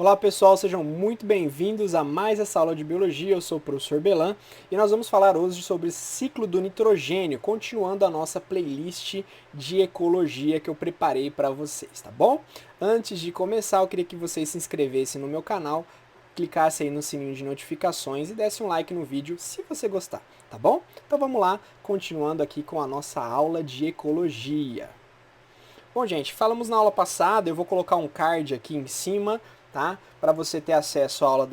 Olá pessoal, sejam muito bem-vindos a mais essa aula de Biologia. Eu sou o professor Belan e nós vamos falar hoje sobre ciclo do nitrogênio, continuando a nossa playlist de ecologia que eu preparei para vocês, tá bom? Antes de começar, eu queria que vocês se inscrevessem no meu canal, clicassem aí no sininho de notificações e dessem um like no vídeo se você gostar, tá bom? Então vamos lá, continuando aqui com a nossa aula de ecologia. Bom, gente, falamos na aula passada, eu vou colocar um card aqui em cima, tá? Para você ter acesso à aula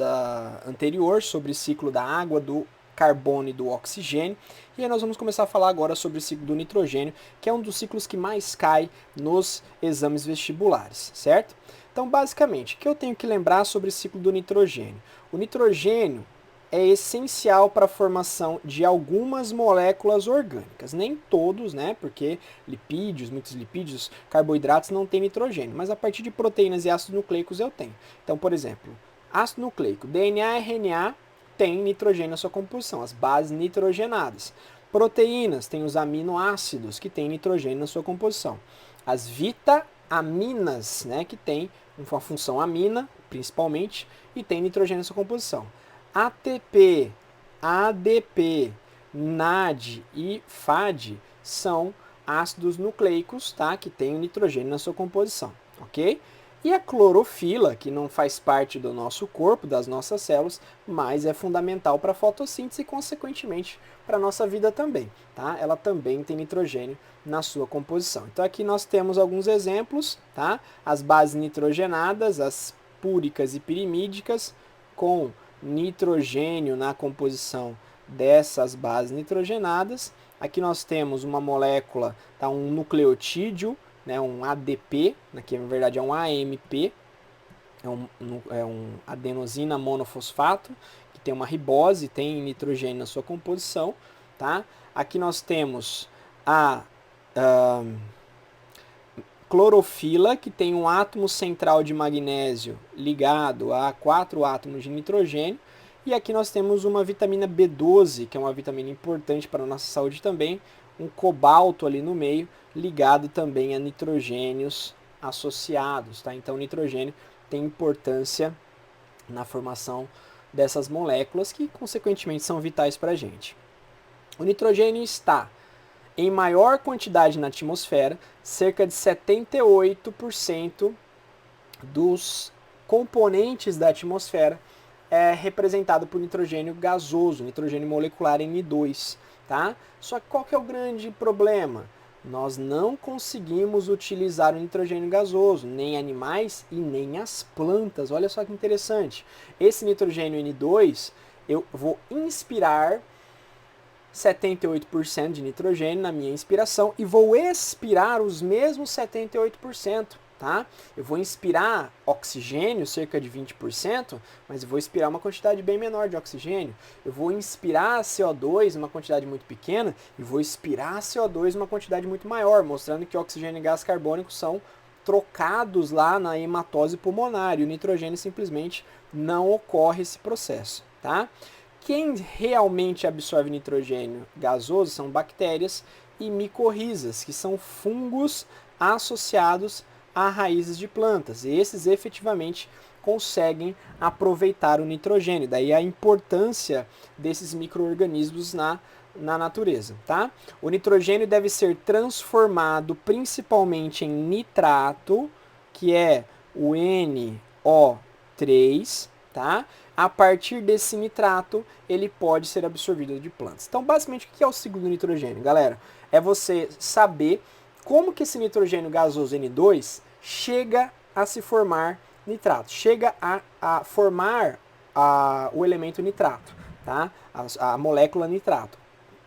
anterior sobre o ciclo da água, do carbono e do oxigênio. E aí nós vamos começar a falar agora sobre o ciclo do nitrogênio, que é um dos ciclos que mais cai nos exames vestibulares, certo? Então, basicamente, o que eu tenho que lembrar sobre o ciclo do nitrogênio? O nitrogênio é essencial para a formação de algumas moléculas orgânicas. Nem todos, né? Porque lipídios, muitos lipídios, carboidratos não têm nitrogênio, mas a partir de proteínas e ácidos nucleicos eu tenho. Então, por exemplo, ácido nucleico, DNA, RNA, tem nitrogênio na sua composição, as bases nitrogenadas. Proteínas, tem os aminoácidos que têm nitrogênio na sua composição. As vitaminas, né, que tem uma função amina, principalmente, e tem nitrogênio na sua composição. ATP, ADP, NAD e FAD são ácidos nucleicos, tá? Que têm nitrogênio na sua composição, ok? E a clorofila, que não faz parte do nosso corpo, das nossas células, mas é fundamental para a fotossíntese e, consequentemente, para a nossa vida também, tá? Ela também tem nitrogênio na sua composição. Então aqui nós temos alguns exemplos, tá? As bases nitrogenadas, as púricas e pirimídicas, com nitrogênio na composição dessas bases nitrogenadas. Aqui nós temos uma molécula, tá, um nucleotídeo, né, um ADP, que na verdade é um AMP, é um adenosina monofosfato, que tem uma ribose, tem nitrogênio na sua composição. Tá? Aqui nós temos a clorofila, que tem um átomo central de magnésio ligado a 4 átomos de nitrogênio. E aqui nós temos uma vitamina B12, que é uma vitamina importante para a nossa saúde também, um cobalto ali no meio, ligado também a nitrogênios associados. Tá? Então, o nitrogênio tem importância na formação dessas moléculas, que consequentemente são vitais para a gente. O nitrogênio está em maior quantidade na atmosfera, cerca de 78% dos componentes da atmosfera é representado por nitrogênio gasoso, nitrogênio molecular N2. Tá? Só que qual que é o grande problema? Nós não conseguimos utilizar o nitrogênio gasoso, nem animais e nem as plantas. Olha só que interessante. Esse nitrogênio N2, eu vou inspirar 78% de nitrogênio na minha inspiração e vou expirar os mesmos 78%, tá? Eu vou inspirar oxigênio, cerca de 20%, mas eu vou expirar uma quantidade bem menor de oxigênio. Eu vou inspirar CO2, uma quantidade muito pequena, e vou expirar CO2, uma quantidade muito maior, mostrando que oxigênio e gás carbônico são trocados lá na hematose pulmonar, e o nitrogênio simplesmente não ocorre esse processo, tá? Quem realmente absorve nitrogênio gasoso são bactérias e micorrizas, que são fungos associados a raízes de plantas. E esses efetivamente conseguem aproveitar o nitrogênio. Daí a importância desses micro-organismos na natureza. Tá? O nitrogênio deve ser transformado principalmente em nitrato, que é o NO3, tá? A partir desse nitrato, ele pode ser absorvido de plantas. Então, basicamente, o que é o ciclo do nitrogênio, galera? É você saber como que esse nitrogênio gasoso N2 chega a se formar nitrato, chega a formar o elemento nitrato, tá? A molécula nitrato.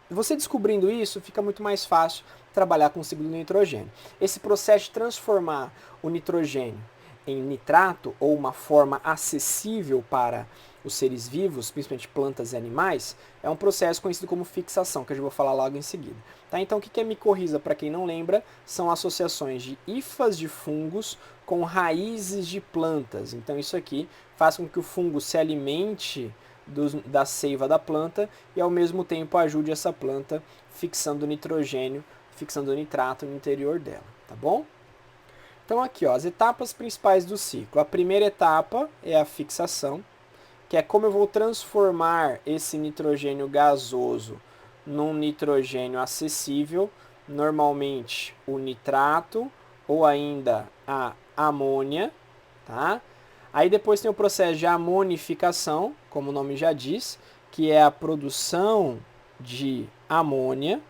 Você descobrindo isso, fica muito mais fácil trabalhar com o ciclo do nitrogênio. Esse processo de transformar o nitrogênio em nitrato, ou uma forma acessível para os seres vivos, principalmente plantas e animais, é um processo conhecido como fixação, que eu já vou falar logo em seguida. Tá? Então, o que é micorriza, para quem não lembra, são associações de hifas de fungos com raízes de plantas. Então, isso aqui faz com que o fungo se alimente da seiva da planta e, ao mesmo tempo, ajude essa planta fixando nitrogênio, fixando nitrato no interior dela. Tá bom? Então aqui, ó, as etapas principais do ciclo. A primeira etapa é a fixação, que é como eu vou transformar esse nitrogênio gasoso num nitrogênio acessível, normalmente o nitrato ou ainda a amônia, tá? Aí depois tem o processo de amonificação, como o nome já diz, que é a produção de amônia,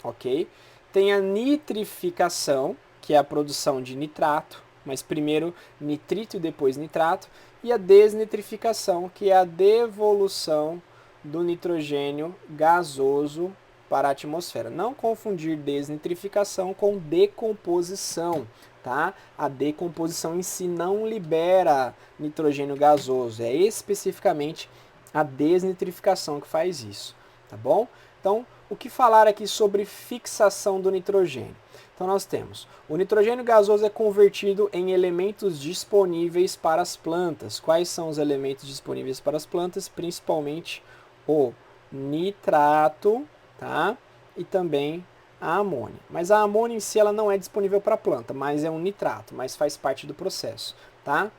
ok? Tem a nitrificação, que é a produção de nitrato, mas primeiro nitrito e depois nitrato, e a desnitrificação, que é a devolução do nitrogênio gasoso para a atmosfera. Não confundir desnitrificação com decomposição, tá? A decomposição em si não libera nitrogênio gasoso, é especificamente a desnitrificação que faz isso, tá bom? Então, o que falar aqui sobre fixação do nitrogênio? Então nós temos, o nitrogênio gasoso é convertido em elementos disponíveis para as plantas. Quais são os elementos disponíveis para as plantas? Principalmente o nitrato, tá? E também a amônia. Mas a amônia em si ela não é disponível para a planta, mas é um nitrato, mas faz parte do processo, tá?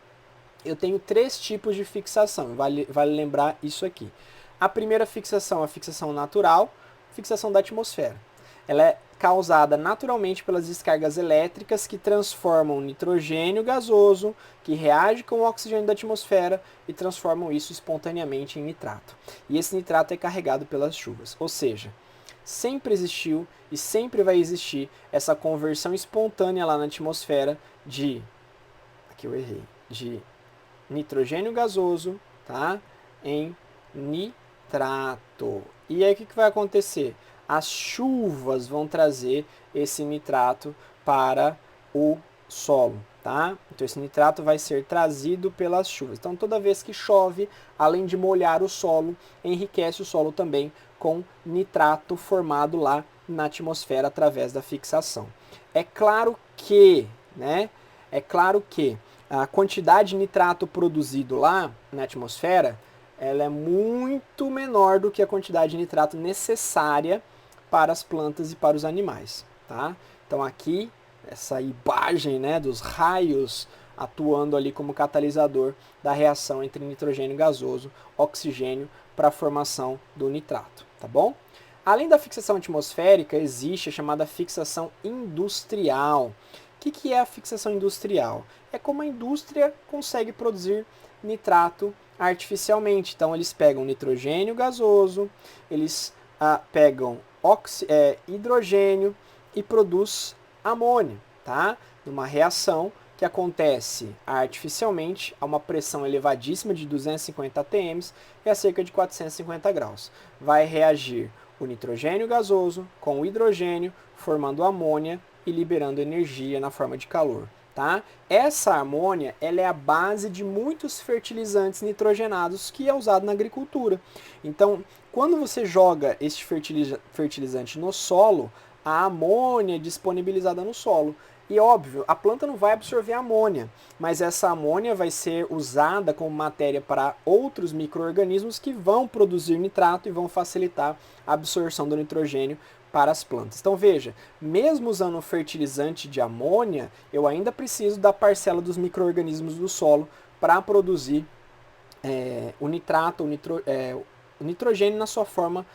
Eu tenho 3 tipos de fixação, vale lembrar isso aqui. A primeira fixação é a fixação natural, fixação da atmosfera. Ela é causada naturalmente pelas descargas elétricas que transformam o nitrogênio gasoso, que reage com o oxigênio da atmosfera e transformam isso espontaneamente em nitrato. E esse nitrato é carregado pelas chuvas, ou seja, sempre existiu e sempre vai existir essa conversão espontânea lá na atmosfera de, aqui eu errei, de nitrogênio gasoso, tá, em nitrato. E aí o que vai acontecer? As chuvas vão trazer esse nitrato para o solo, tá? Então esse nitrato vai ser trazido pelas chuvas. Então toda vez que chove, além de molhar o solo, enriquece o solo também com nitrato formado lá na atmosfera através da fixação. É claro que, né? É claro que a quantidade de nitrato produzido lá na atmosfera, ela é muito menor do que a quantidade de nitrato necessária para as plantas e para os animais, tá? Então aqui, essa imagem, né, dos raios atuando ali como catalisador da reação entre nitrogênio gasoso e oxigênio para a formação do nitrato, tá bom? Além da fixação atmosférica, existe a chamada fixação industrial. O que é a fixação industrial? É como a indústria consegue produzir nitrato artificialmente. Então eles pegam nitrogênio gasoso, eles pegam hidrogênio e produz amônia, tá? Numa reação que acontece artificialmente a uma pressão elevadíssima de 250 atm e a cerca de 450 graus. Vai reagir o nitrogênio gasoso com o hidrogênio, formando amônia e liberando energia na forma de calor. Tá? Essa amônia ela é a base de muitos fertilizantes nitrogenados que é usado na agricultura. Então, quando você joga este fertilizante no solo, a amônia é disponibilizada no solo. E óbvio, a planta não vai absorver amônia, mas essa amônia vai ser usada como matéria para outros micro-organismos que vão produzir nitrato e vão facilitar a absorção do nitrogênio para as plantas. Então veja, mesmo usando o fertilizante de amônia, eu ainda preciso da parcela dos micro-organismos do solo para produzir o nitrato, o nitrogênio na sua forma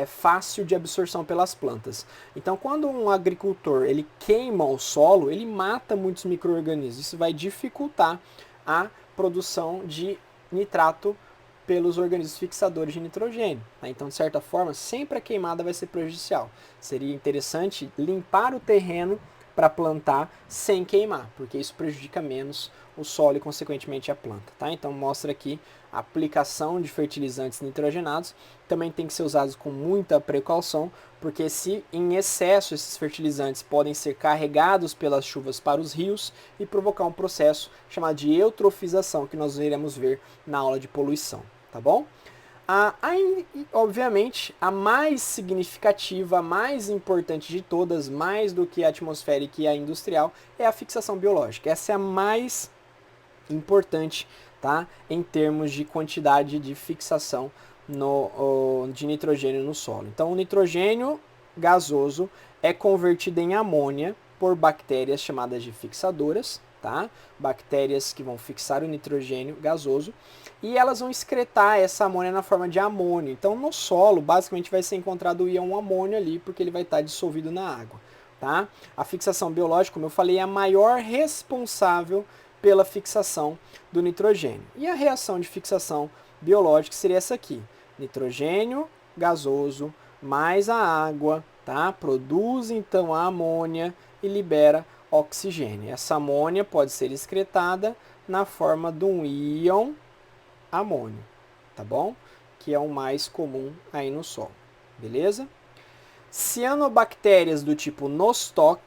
fácil de absorção pelas plantas. Então quando um agricultor ele queima o solo, ele mata muitos micro-organismos. Isso vai dificultar a produção de nitrato pelos organismos fixadores de nitrogênio. Então, de certa forma, sempre a queimada vai ser prejudicial. Seria interessante limpar o terreno para plantar sem queimar, porque isso prejudica menos o solo e, consequentemente, a planta. Tá? Então, mostra aqui a aplicação de fertilizantes nitrogenados. Também tem que ser usados com muita precaução, porque se em excesso esses fertilizantes podem ser carregados pelas chuvas para os rios e provocar um processo chamado de eutrofização, que nós iremos ver na aula de poluição. Tá bom? Obviamente, a mais significativa, a mais importante de todas, mais do que a atmosférica e a industrial, é a fixação biológica. Essa é a mais importante, tá? Em termos de quantidade de fixação de nitrogênio no solo. Então, o nitrogênio gasoso é convertido em amônia, por bactérias chamadas de fixadoras, tá? Bactérias que vão fixar o nitrogênio gasoso e elas vão excretar essa amônia na forma de amônio. Então, no solo, basicamente vai ser encontrado o íon amônio ali, porque ele vai estar dissolvido na água, tá? A fixação biológica, como eu falei, é a maior responsável pela fixação do nitrogênio. E a reação de fixação biológica seria essa aqui: nitrogênio gasoso mais a água, tá? Produz então a amônia e libera oxigênio. Essa amônia pode ser excretada na forma de um íon amônio, tá bom? Que é o mais comum aí no solo, beleza? Cianobactérias do tipo Nostoc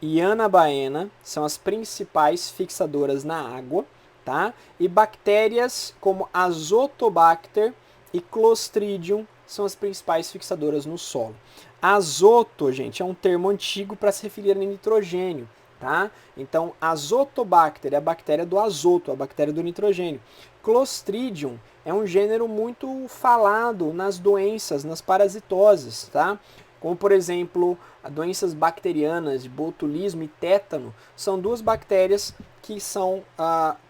e Anabaena são as principais fixadoras na água, tá? E bactérias como Azotobacter e Clostridium são as principais fixadoras no solo. Azoto, gente, é um termo antigo para se referir a nitrogênio, tá? Então, Azotobacter é a bactéria do azoto, a bactéria do nitrogênio. Clostridium é um gênero muito falado nas doenças, nas parasitoses, tá? Como, por exemplo, doenças bacterianas de botulismo e tétano, são duas bactérias que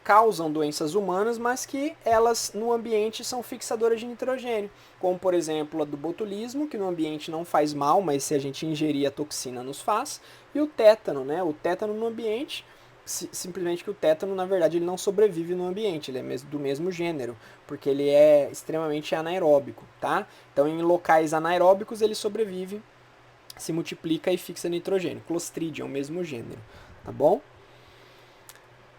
causam doenças humanas, mas que elas no ambiente são fixadoras de nitrogênio, como por exemplo a do botulismo, que no ambiente não faz mal, mas se a gente ingerir a toxina nos faz, e o tétano, né? O tétano no ambiente, simplesmente que o tétano na verdade ele não sobrevive no ambiente, ele é do mesmo gênero, porque ele é extremamente anaeróbico, tá? Então em locais anaeróbicos ele sobrevive, se multiplica e fixa nitrogênio. Clostridium é o mesmo gênero, tá bom?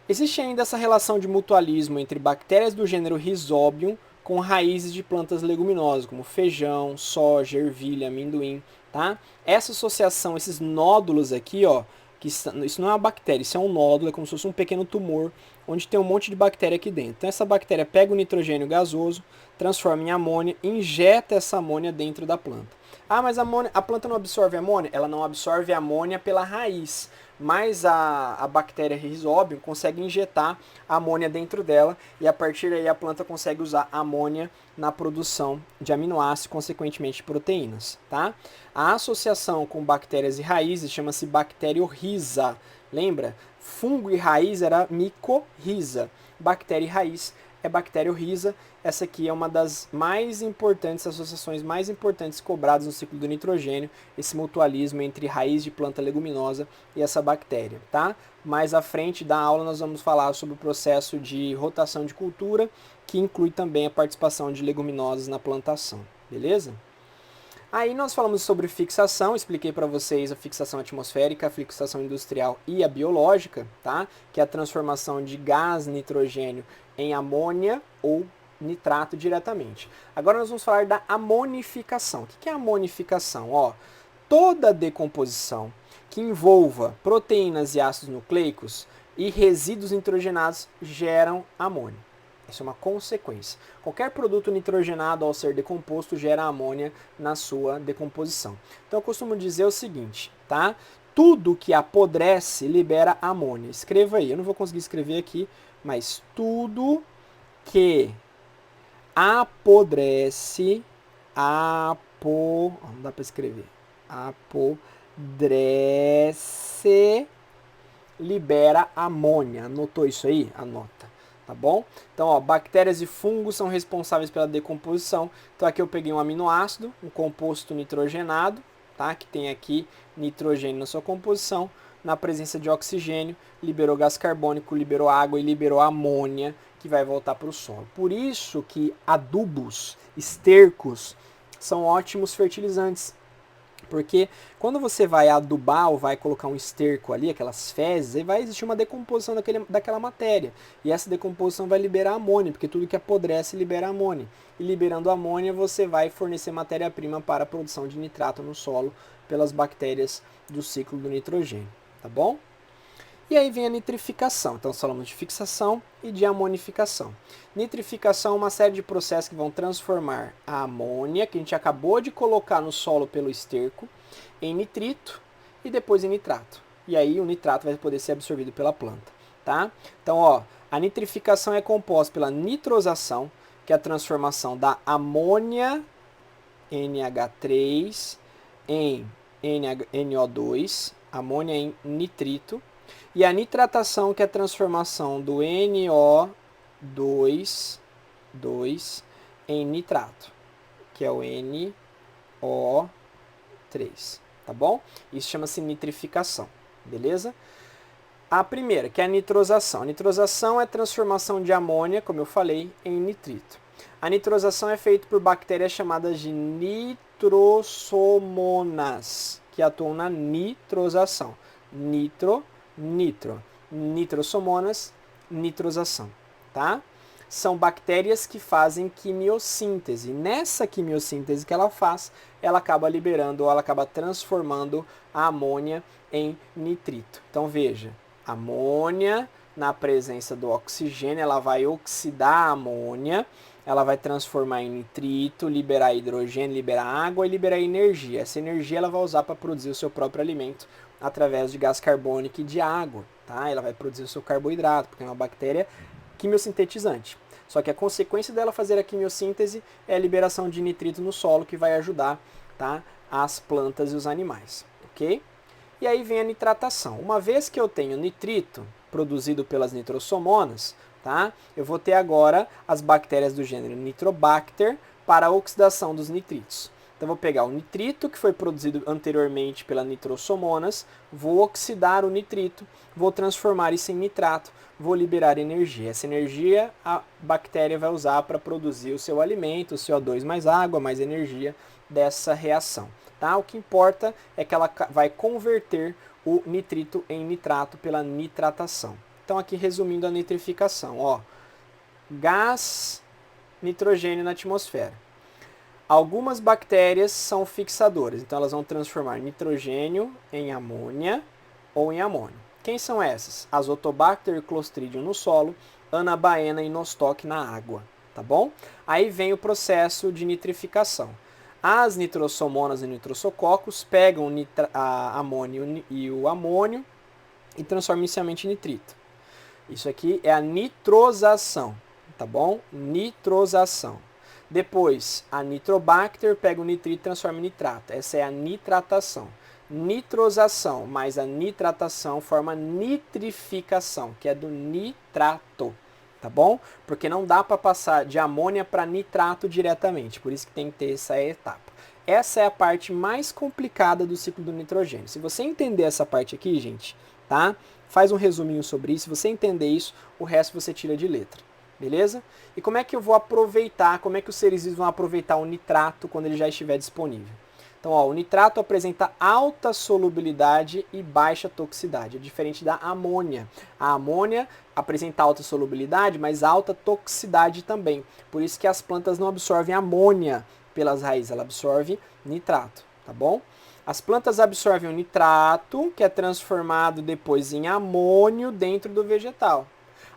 Existe ainda essa relação de mutualismo entre bactérias do gênero Rhizobium com raízes de plantas leguminosas, como feijão, soja, ervilha, amendoim, tá? Essa associação, esses nódulos aqui, ó, isso não é uma bactéria, isso é um nódulo, é como se fosse um pequeno tumor, onde tem um monte de bactéria aqui dentro. Então essa bactéria pega o nitrogênio gasoso, transforma em amônia, injeta essa amônia dentro da planta. Ah, mas a planta não absorve amônia? Ela não absorve amônia pela raiz, mas a bactéria Rhizobium consegue injetar amônia dentro dela e a partir daí a planta consegue usar amônia na produção de aminoácidos, consequentemente proteínas, tá? A associação com bactérias e raízes chama-se bacteriorhiza. Lembra? Fungo e raiz era micorriza. Bactéria e raiz é bacteriorhiza. Essa aqui é uma das mais importantes associações mais importantes cobradas no ciclo do nitrogênio, esse mutualismo entre raiz de planta leguminosa e essa bactéria, tá? Mais à frente da aula nós vamos falar sobre o processo de rotação de cultura, que inclui também a participação de leguminosas na plantação, beleza? Aí nós falamos sobre fixação, expliquei para vocês a fixação atmosférica, a fixação industrial e a biológica, tá? Que é a transformação de gás nitrogênio em amônia ou nitrato diretamente. Agora nós vamos falar da amonificação. O que é amonificação? Ó, toda decomposição que envolva proteínas e ácidos nucleicos e resíduos nitrogenados geram amônia. Isso é uma consequência. Qualquer produto nitrogenado ao ser decomposto gera amônia na sua decomposição. Então eu costumo dizer o seguinte, tá? Tudo que apodrece libera amônia. Escreva aí, eu não vou conseguir escrever aqui, mas tudo que apodrece, não dá para escrever, apodrece, libera amônia. Anotou isso aí? Anota, tá bom? Então, ó, bactérias e fungos são responsáveis pela decomposição. Então aqui eu peguei um aminoácido, um composto nitrogenado, tá? Que tem aqui nitrogênio na sua composição. Na presença de oxigênio, liberou gás carbônico, liberou água e liberou amônia, que vai voltar para o solo. Por isso que adubos, estercos, são ótimos fertilizantes. Porque quando você vai adubar ou vai colocar um esterco ali, aquelas fezes, aí vai existir uma decomposição daquela matéria. E essa decomposição vai liberar amônia, porque tudo que apodrece libera amônia. E liberando amônia, você vai fornecer matéria-prima para a produção de nitrato no solo pelas bactérias do ciclo do nitrogênio. Tá bom? E aí vem a nitrificação. Então, falamos de fixação e de amonificação. Nitrificação é uma série de processos que vão transformar a amônia, que a gente acabou de colocar no solo pelo esterco, em nitrito e depois em nitrato. E aí o nitrato vai poder ser absorvido pela planta. Tá? Então, ó, a nitrificação é composta pela nitrosação, que é a transformação da amônia NH3 em NO2, amônia em nitrito, e a nitratação, que é a transformação do NO2 em nitrato, que é o NO3, tá bom? Isso chama-se nitrificação, beleza? A primeira, que é a nitrosação. A nitrosação é a transformação de amônia, como eu falei, em nitrito. A nitrosação é feita por bactérias chamadas de nitrossomonas, que atuam na nitrosação. Nitrossomonas, nitrosação, tá? São bactérias que fazem quimiossíntese. Nessa quimiossíntese que ela faz, ela acaba liberando, ou ela acaba transformando a amônia em nitrito. Então veja, amônia na presença do oxigênio, ela vai oxidar a amônia, ela vai transformar em nitrito, liberar hidrogênio, liberar água e liberar energia. Essa energia ela vai usar para produzir o seu próprio alimento através de gás carbônico e de água, tá? Ela vai produzir o seu carboidrato, porque é uma bactéria quimiosintetizante. Só que a consequência dela fazer a quimiossíntese é a liberação de nitrito no solo, que vai ajudar, tá, as plantas e os animais, ok? E aí vem a nitratação. Uma vez que eu tenho nitrito produzido pelas nitrossomonas, tá, eu vou ter agora as bactérias do gênero Nitrobacter para a oxidação dos nitritos. Então, vou pegar o nitrito, que foi produzido anteriormente pelas nitrossomonas, vou oxidar o nitrito, vou transformar isso em nitrato, vou liberar energia. Essa energia a bactéria vai usar para produzir o seu alimento, o CO2 mais água, mais energia dessa reação. Tá? O que importa é que ela vai converter o nitrito em nitrato pela nitratação. Então, aqui resumindo a nitrificação, ó, gás, nitrogênio na atmosfera. Algumas bactérias são fixadoras, então elas vão transformar nitrogênio em amônia ou em amônio. Quem são essas? Azotobacter e Clostridium no solo, Anabaena e Nostoc na água, tá bom? Aí vem o processo de nitrificação. As nitrossomonas e nitrossococos pegam a amônia e o amônio e transformam inicialmente em nitrito. Isso aqui é a nitrosação, tá bom? Nitrosação. Depois, a Nitrobacter pega o nitrito e transforma em nitrato. Essa é a nitratação. Nitrosação mais a nitratação forma nitrificação, que é do nitrato, tá bom? Porque não dá para passar de amônia para nitrato diretamente, por isso que tem que ter essa etapa. Essa é a parte mais complicada do ciclo do nitrogênio. Se você entender essa parte aqui, gente, tá? Faz um resuminho sobre isso. Se você entender isso, o resto você tira de letra. Beleza? E como é que eu vou aproveitar, como é que os seres vivos vão aproveitar o nitrato quando ele já estiver disponível? Então, ó, o nitrato apresenta alta solubilidade e baixa toxicidade, é diferente da amônia. A amônia apresenta alta solubilidade, mas alta toxicidade também. Por isso que as plantas não absorvem amônia pelas raízes, ela absorve nitrato, tá bom? As plantas absorvem o nitrato, que é transformado depois em amônio dentro do vegetal.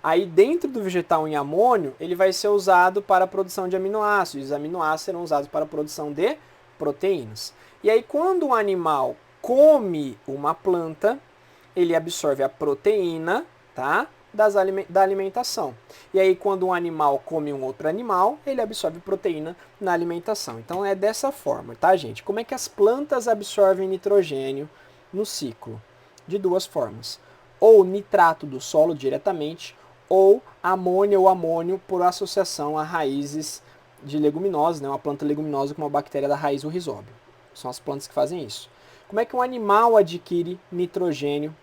Aí dentro do vegetal em amônio, ele vai ser usado para a produção de aminoácidos. Os aminoácidos serão usados para a produção de proteínas. E aí quando um animal come uma planta, ele absorve a proteína, tá? Da alimentação. E aí quando um animal come um outro animal, ele absorve proteína na alimentação. Então é dessa forma, tá, gente? Como é que as plantas absorvem nitrogênio no ciclo? De duas formas. Ou nitrato do solo diretamente, ou amônia ou amônio por associação a raízes de leguminosas, né? Uma planta leguminosa com uma bactéria da raiz, o rizóbio. São as plantas que fazem isso. Como é que um animal adquire nitrogênio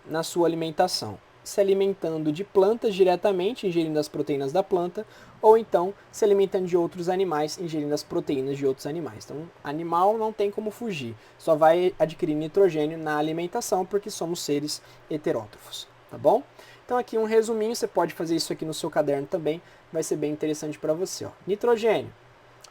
na sua alimentação? Se alimentando de plantas diretamente, ingerindo as proteínas da planta, ou então se alimentando de outros animais, ingerindo as proteínas de outros animais. Então, animal não tem como fugir, só vai adquirir nitrogênio na alimentação porque somos seres heterótrofos, tá bom? Então aqui um resuminho, você pode fazer isso aqui no seu caderno também, vai ser bem interessante para você. Ó. Nitrogênio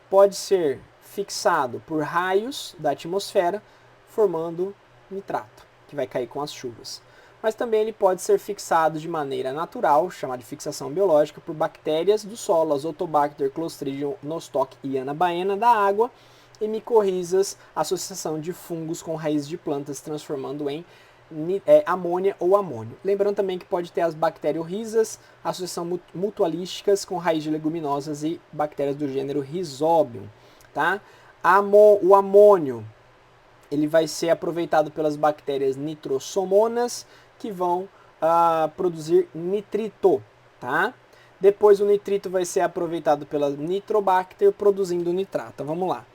pode ser fixado por raios da atmosfera, formando nitrato, que vai cair com as chuvas. Mas também ele pode ser fixado de maneira natural, chamada de fixação biológica, por bactérias do solo, Azotobacter, Clostridium, Nostoc e Anabaena da água, e micorrizas, associação de fungos com raízes de plantas, transformando em amônia ou amônio. Lembrando também que pode ter as bacteriorrizas, associação mutualísticas com raiz de leguminosas e bactérias do gênero Rhizobium. Tá? O amônio, ele vai ser aproveitado pelas bactérias nitrosomonas, que vão produzir nitrito, tá? Depois o nitrito vai ser aproveitado pela Nitrobacter, produzindo nitrato. Então vamos lá.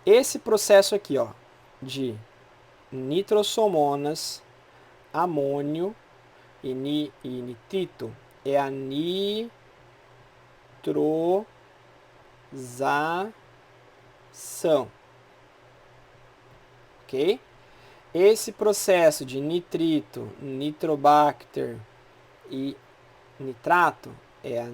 Esse processo aqui, ó, de nitrosomonas, amônio e nitrito, é a nitrosação. Ok? Esse processo de nitrito, nitrobacter e nitrato é a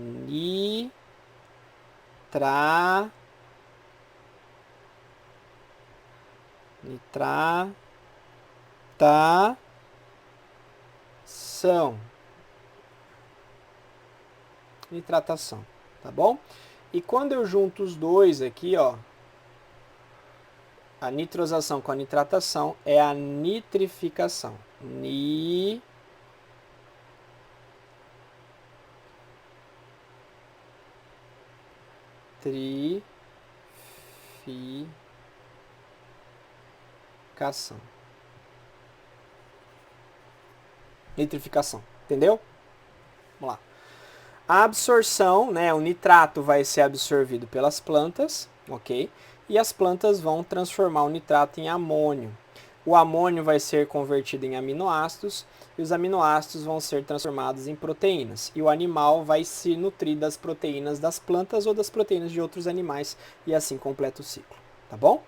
nitratação, tá bom? E quando eu junto os dois aqui, ó, a nitrosação com a nitratação é a nitrificação. Nitrificação, entendeu? Vamos lá. A absorção, né, o nitrato vai ser absorvido pelas plantas, ok? E as plantas vão transformar o nitrato em amônio. O amônio vai ser convertido em aminoácidos e os aminoácidos vão ser transformados em proteínas. E o animal vai se nutrir das proteínas das plantas ou das proteínas de outros animais e assim completa o ciclo, tá bom?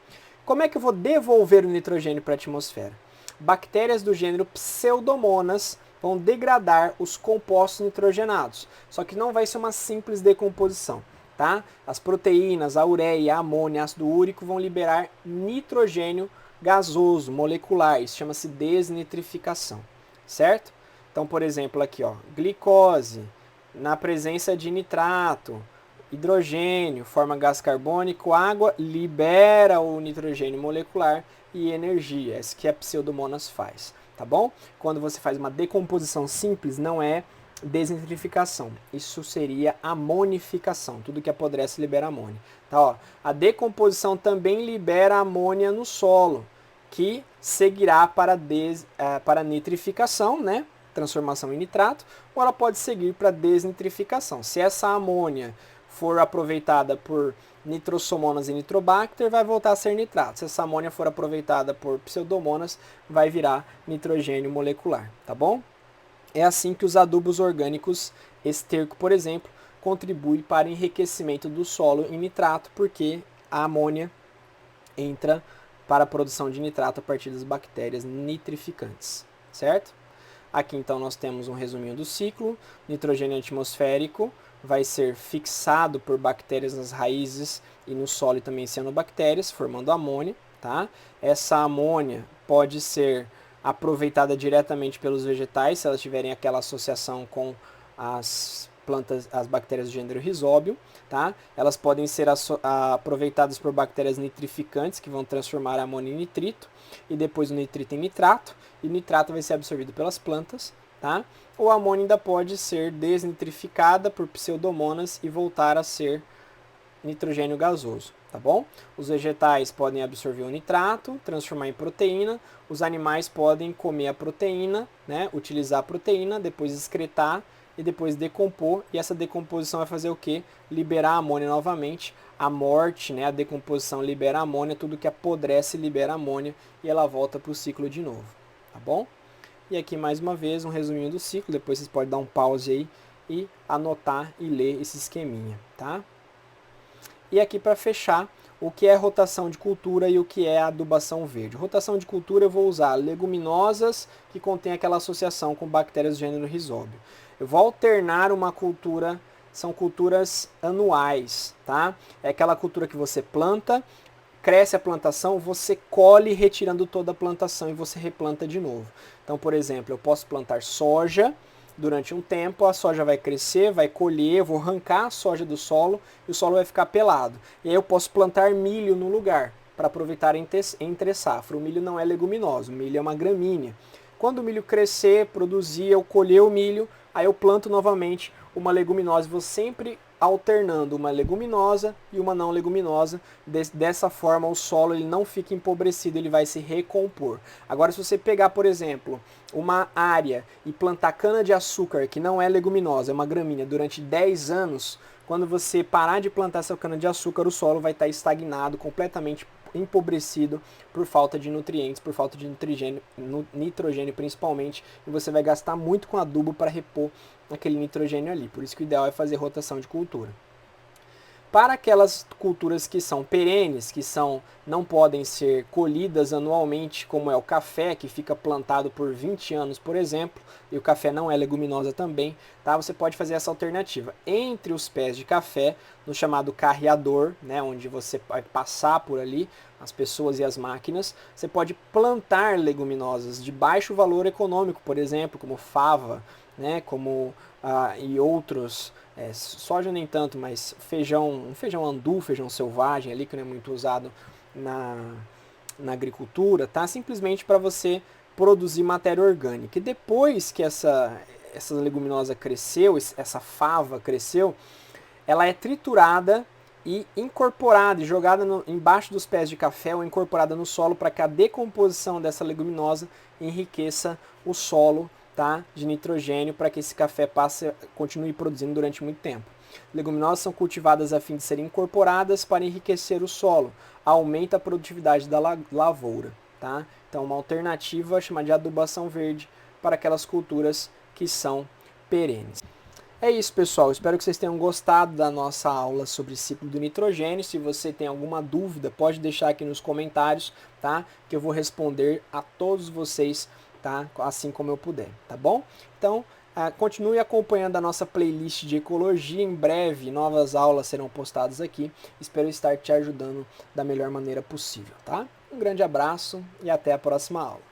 Como é que eu vou devolver o nitrogênio para a atmosfera? Bactérias do gênero Pseudomonas vão degradar os compostos nitrogenados, só que não vai ser uma simples decomposição, tá? As proteínas, a ureia, a amônia, ácido úrico vão liberar nitrogênio gasoso, molecular, isso chama-se desnitrificação, certo? Então, por exemplo, aqui, ó, glicose, na presença de nitrato, hidrogênio, forma gás carbônico, água, libera o nitrogênio molecular e energia, é isso que a Pseudomonas faz, tá bom? Quando você faz uma decomposição simples, não é desnitrificação, isso seria amonificação, tudo que apodrece libera amônia. Tá, ó. A decomposição também libera amônia no solo, que seguirá para nitrificação, né? Transformação em nitrato, ou ela pode seguir para desnitrificação. Se essa amônia for aproveitada por nitrosomonas e nitrobacter, vai voltar a ser nitrato. Se essa amônia for aproveitada por pseudomonas, vai virar nitrogênio molecular, tá bom? É assim que os adubos orgânicos, esterco, por exemplo, contribui para o enriquecimento do solo em nitrato, porque a amônia entra para a produção de nitrato a partir das bactérias nitrificantes, certo? Aqui então nós temos um resuminho do ciclo. Nitrogênio atmosférico vai ser fixado por bactérias nas raízes e no solo e também cianobactérias, formando amônia, tá? Essa amônia pode ser aproveitada diretamente pelos vegetais, se elas tiverem aquela associação com as plantas, as bactérias do gênero Rhizóbio, tá? Elas podem ser aproveitadas por bactérias nitrificantes, que vão transformar a amônia em nitrito, e depois o nitrito em nitrato, e o nitrato vai ser absorvido pelas plantas, tá? Ou a amônia ainda pode ser desnitrificada por pseudomonas e voltar a ser nitrogênio gasoso, tá bom? Os vegetais podem absorver o nitrato, transformar em proteína, os animais podem comer a proteína, né? Utilizar a proteína, depois excretar e depois decompor, e essa decomposição vai fazer o quê? Liberar a amônia novamente. A morte, né? A decomposição libera a amônia, tudo que apodrece libera a amônia e ela volta para o ciclo de novo, tá bom? E aqui mais uma vez um resuminho do ciclo, depois vocês podem dar um pause aí e anotar e ler esse esqueminha, tá? E aqui para fechar, o que é rotação de cultura e o que é adubação verde. Rotação de cultura eu vou usar leguminosas que contém aquela associação com bactérias do gênero Rhizóbio. Eu vou alternar uma cultura, são culturas anuais, tá? É aquela cultura que você planta, cresce a plantação, você colhe retirando toda a plantação e você replanta de novo. Então, por exemplo, eu posso plantar soja. Durante um tempo a soja vai crescer, vai colher, eu vou arrancar a soja do solo e o solo vai ficar pelado. E aí eu posso plantar milho no lugar para aproveitar entre safra. O milho não é leguminoso, o milho é uma gramínea. Quando o milho crescer, produzir, eu colher o milho, aí eu planto novamente uma leguminosa. Vou sempre alternando uma leguminosa e uma não leguminosa. Dessa forma o solo ele não fica empobrecido, ele vai se recompor. Agora, se você pegar, por exemplo, uma área e plantar cana-de-açúcar, que não é leguminosa, é uma gramínea, durante 10 anos, quando você parar de plantar essa cana-de-açúcar, o solo vai estar estagnado, completamente empobrecido por falta de nutrientes, por falta de nitrogênio principalmente, e você vai gastar muito com adubo para repor aquele nitrogênio ali. Por isso que o ideal é fazer rotação de cultura. Para aquelas culturas que são perenes, que não podem ser colhidas anualmente, como é o café, que fica plantado por 20 anos, por exemplo, e o café não é leguminosa também, tá? Você pode fazer essa alternativa. Entre os pés de café, no chamado carreador, né, onde você vai passar por ali, as pessoas e as máquinas, você pode plantar leguminosas de baixo valor econômico, por exemplo, como fava, né, como e outros, soja nem tanto, mas feijão andu, feijão selvagem ali, que não é muito usado na agricultura, tá? Simplesmente para você produzir matéria orgânica. E depois que essa leguminosa cresceu, essa fava cresceu, ela é triturada e incorporada e jogada embaixo dos pés de café ou incorporada no solo para que a decomposição dessa leguminosa enriqueça o solo, tá, de nitrogênio, para que esse café continue produzindo durante muito tempo. Leguminosas são cultivadas a fim de serem incorporadas para enriquecer o solo, aumenta a produtividade da lavoura. Tá? Então, uma alternativa chamada de adubação verde para aquelas culturas que são perenes. É isso, pessoal. Espero que vocês tenham gostado da nossa aula sobre ciclo do nitrogênio. Se você tem alguma dúvida, pode deixar aqui nos comentários, tá? Que eu vou responder a todos vocês, tá? Assim como eu puder, tá bom? Então, continue acompanhando a nossa playlist de ecologia. Em breve, novas aulas serão postadas aqui. Espero estar te ajudando da melhor maneira possível, tá? Um grande abraço e até a próxima aula.